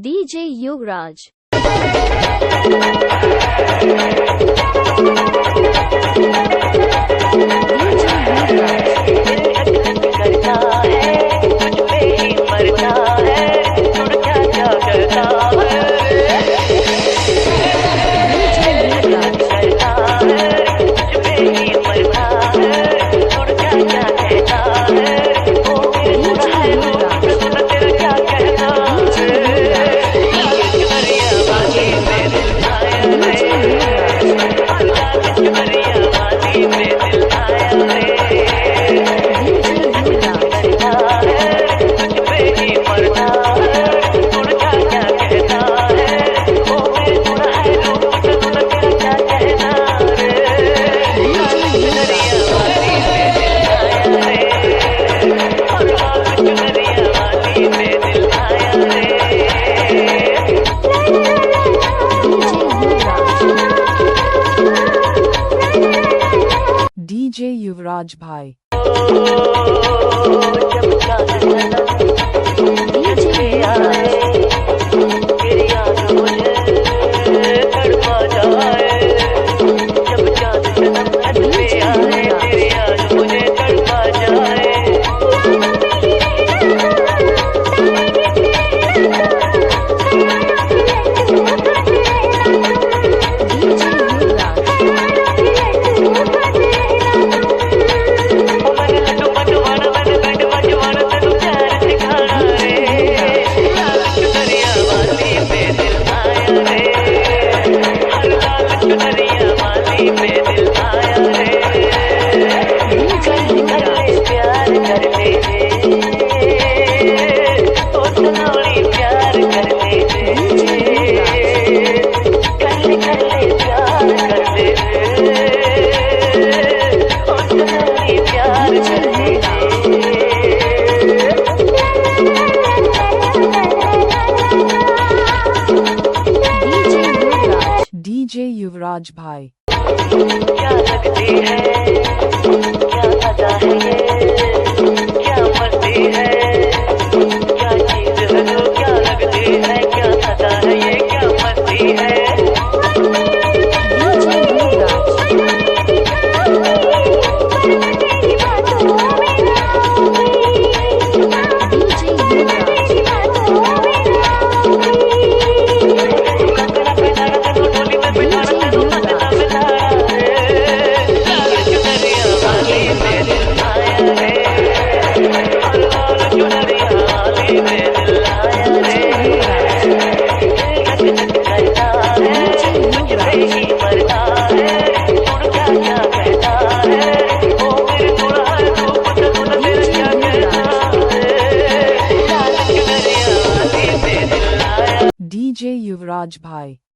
DJ Yuvraj. करता है कुछ पे ही मरता है तुड़ क्या क्या करता है करता है कुछ पे ही मरता है तुड़ क्या क्या कहता है वो मेरा है तुड़ तेरा क्या कहता है करिया बाजी में दिल आया रे करिया बाजी में दिल आया रे DJ युवराज भाई। जब चाँद पे आए तेरी याद मुझे तड़पा जाए जब चाँद पे आए तेरी याद मुझे तड़पा जाए DJ युवराज भाई। क्या लगती है क्या मजा है ये क्या मस्ती है क्या चीज है तो क्या लगती है क्या मजा है ये क्या मस्ती है DJ युवराज भाई।